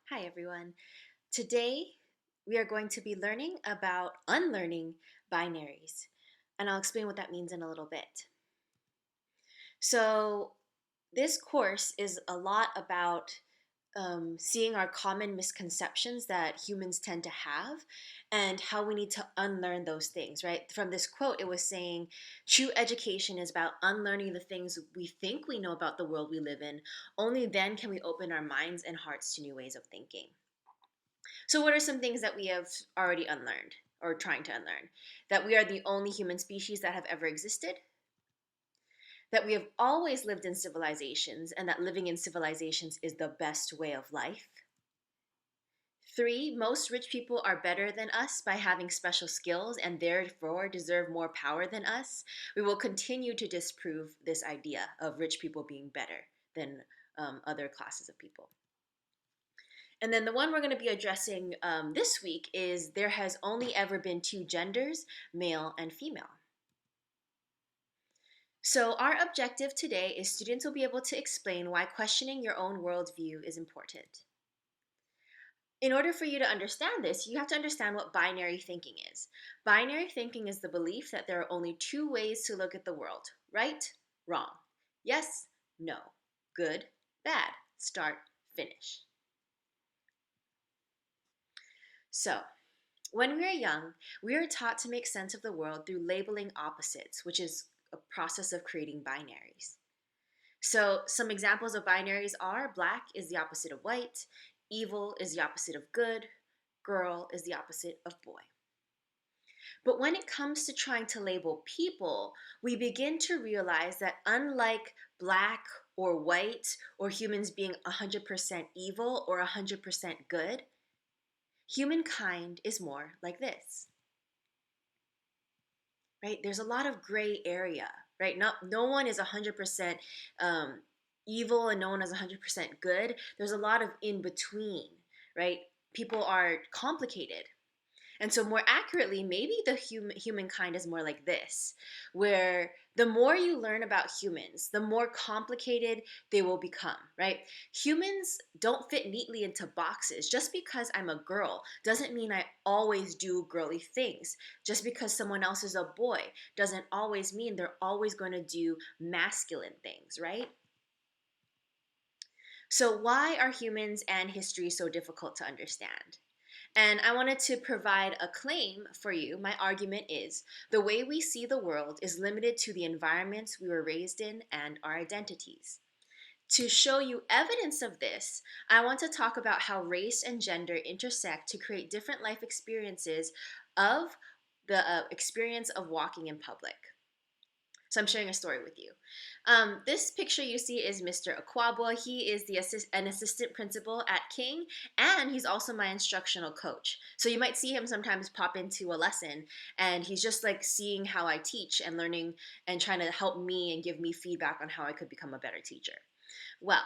Hi, everyone. Today, we are going to be learning about unlearning binaries, and I'll explain what that means in a little bit. So, this course is a lot about seeing our common misconceptions that humans tend to have and how we need to unlearn those things, right? From this quote, it was saying, true education is about unlearning the things we think we know about the world we live in. Only then can we open our minds and hearts to new ways of thinking. So, what are some things that we have already unlearned or trying to unlearn? That we are the only human species that have ever existed, that we have always lived in civilizations, and that living in civilizations is the best way of life. Three, most rich people are better than us by having special skills and therefore deserve more power than us. We will continue to disprove this idea of rich people being better than other classes of people. And then the one we're going to be addressing this week is there has only ever been two genders, male and female. So, our objective today is students will be able to explain why questioning your own worldview is important. In order for you to understand this, you have to understand what binary thinking is. Binary thinking is the belief that there are only two ways to look at the world: right, wrong, yes, no, good, bad, start, finish. So, when we are young, we are taught to make sense of the world through labeling opposites, which is a process of creating binaries. So, some examples of binaries are black is the opposite of white, evil is the opposite of good, girl is the opposite of boy. But when it comes to trying to label people, we begin to realize that unlike black or white or humans being 100% evil or 100% good, humankind is more like this. Right? There's a lot of gray area, right? No one is 100% evil and no one is 100% good. There's a lot of in between, right? People are complicated. And so, more accurately, maybe the humankind is more like this, where the more you learn about humans, the more complicated they will become, right? Humans don't fit neatly into boxes. Just because I'm a girl doesn't mean I always do girly things. Just because someone else is a boy doesn't always mean they're always going to do masculine things, right? So, why are humans and history so difficult to understand? And I wanted to provide a claim for you. My argument is the way we see the world is limited to the environments we were raised in and our identities. To show you evidence of this, I want to talk about how race and gender intersect to create different life experiences of the experience of walking in public. So I'm sharing a story with you. This picture you see is Mr. Akwabwa. He is an assistant principal at King, and he's also my instructional coach. So you might see him sometimes pop into a lesson, and he's just like seeing how I teach and learning and trying to help me and give me feedback on how I could become a better teacher. Well,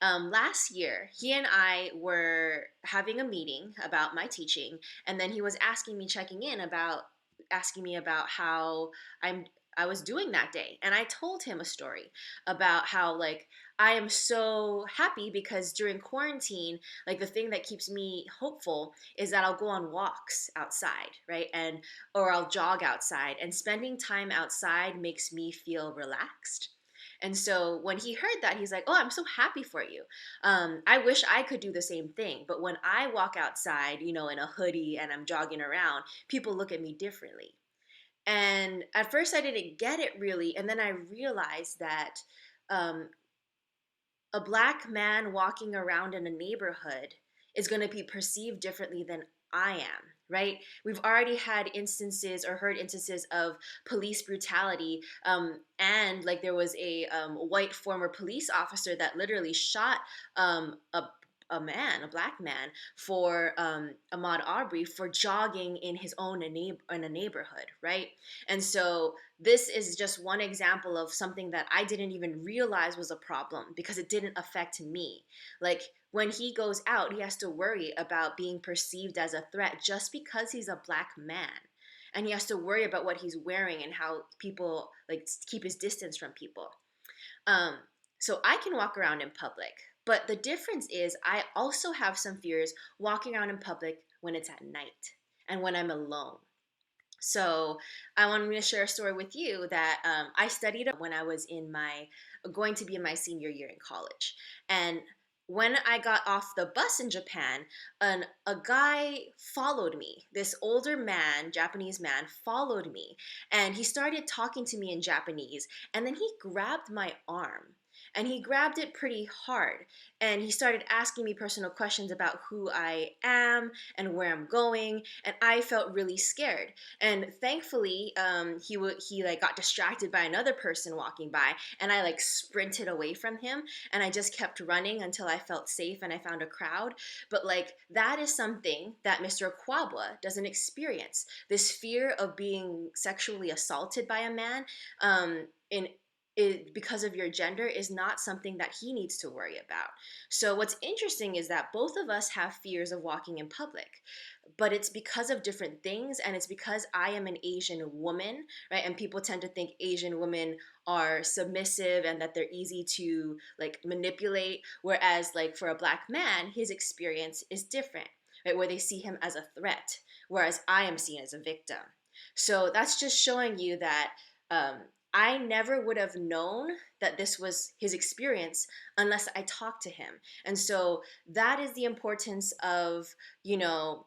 last year, he and I were having a meeting about my teaching, and then he was checking in about asking me about how I'm I was doing that day. And I told him a story about how like I am so happy because during quarantine, like the thing that keeps me hopeful is that I'll go on walks outside, right? And or I'll jog outside, and spending time outside makes me feel relaxed. And so when he heard that, he's like, "Oh, I'm so happy for you. I wish I could do the same thing. But when I walk outside, in a hoodie and I'm jogging around, people look at me differently." And at first, I didn't get it really. And then I realized that um, a black man walking around in a neighborhood is going to be perceived differently than I am, right? We've already had instances or heard instances of police brutality. And like there was a white former police officer that literally shot a black man, for Ahmaud Arbery for jogging in his own in a neighborhood, right? And so this is just one example of something that I didn't even realize was a problem because it didn't affect me. Like when he goes out, he has to worry about being perceived as a threat just because he's a black man. And he has to worry about what he's wearing and how people like keep his distance from people. Um, so I can walk around in public, But the difference is, I also have some fears walking around in public when it's at night and when I'm alone. So I wanted to share a story with you that I studied when I was in my going to be in my senior year in college, and when I got off the bus in Japan, a guy followed me. This older man, Japanese man, followed me, and he started talking to me in Japanese, and then he grabbed my arm. And he grabbed it pretty hard. And he started asking me personal questions about who I am and where I'm going. And I felt really scared. And thankfully, he like got distracted by another person walking by, and I like sprinted away from him, and I just kept running until I felt safe and I found a crowd. But like that is something that Mr. Kwabwa doesn't experience. This fear of being sexually assaulted by a man, in because of your gender, is not something that he needs to worry about. So what's interesting is that both of us have fears of walking in public, but it's because of different things, and it's because I am an Asian woman, right? And people tend to think Asian women are submissive and that they're easy to like manipulate, whereas like for a black man, his experience is different, right? Where they see him as a threat, whereas I am seen as a victim. So that's just showing you that um, I never would have known that this was his experience unless I talked to him. And so that is the importance of, you know,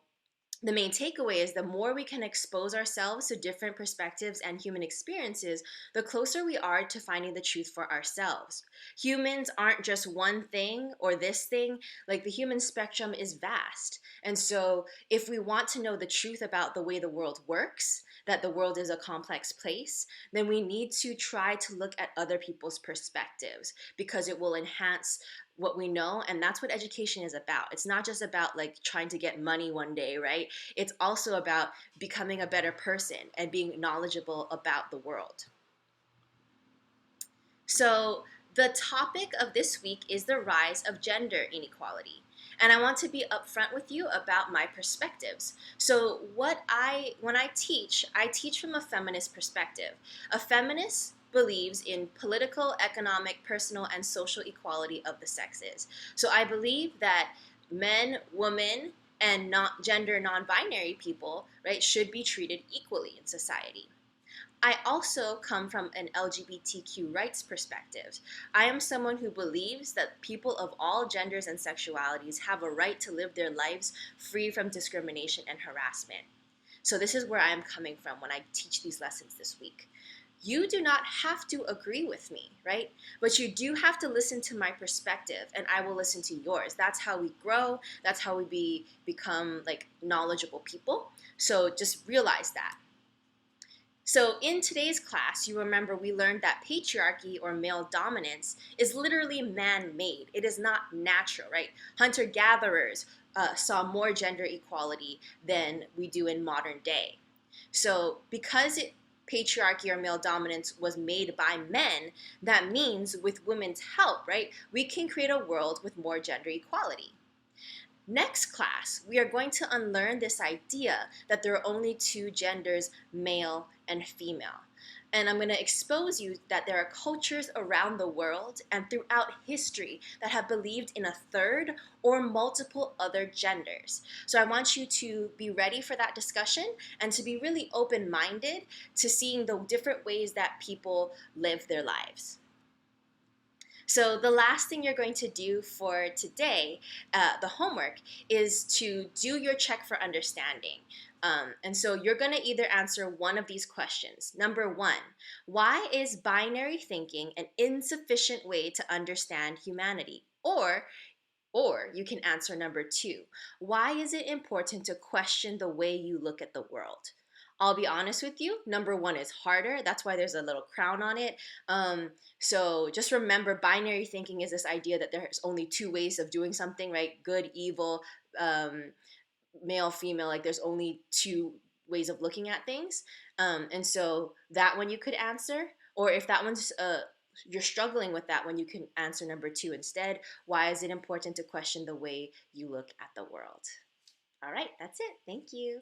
the main takeaway is the more we can expose ourselves to different perspectives and human experiences, the closer we are to finding the truth for ourselves. Humans aren't just one thing or this thing, like the human spectrum is vast. And so, if we want to know the truth about the way the world works, that the world is a complex place, then we need to try to look at other people's perspectives because it will enhance what we know. And that's what education is about. It's not just about like trying to get money one day, right? It's also about becoming a better person and being knowledgeable about the world. So the topic of this week is the rise of gender inequality. And I want to be upfront with you about my perspectives. So when I teach from a feminist perspective. A feminist believes in political, economic, personal, and social equality of the sexes. So I believe that men, women, and not gender non-binary people, right, should be treated equally in society. I also come from an LGBTQ rights perspective. I am someone who believes that people of all genders and sexualities have a right to live their lives free from discrimination and harassment. So, this is where I am coming from when I teach these lessons this week. You do not have to agree with me, right? But you do have to listen to my perspective, and I will listen to yours. That's how we grow. That's how become like knowledgeable people. So, just realize that. So, in today's class, you remember we learned that patriarchy or male dominance is literally man made. It is not natural, right? Hunter gatherers saw more gender equality than we do in modern day. So, patriarchy or male dominance was made by men, that means with women's help, right, we can create a world with more gender equality. Next class, we are going to unlearn this idea that there are only two genders, male and female. And I'm going to expose you that there are cultures around the world and throughout history that have believed in a third or multiple other genders. So I want you to be ready for that discussion and to be really open-minded to seeing the different ways that people live their lives. So the last thing you're going to do for today, the homework, is to do your check for understanding. And so you're going to either answer one of these questions. Number one, why is binary thinking an insufficient way to understand humanity? Or you can answer number two, why is it important to question the way you look at the world? I'll be honest with you, number one is harder. That's why there's a little crown on it. So just remember, binary thinking is this idea that there's only two ways of doing something, right? Good, evil, um, male, female, like there's only two ways of looking at things. And so that one you could answer, or if that one's you're struggling with that one, you can answer number two instead. Why is it important to question the way you look at the world? All right, that's it. Thank you.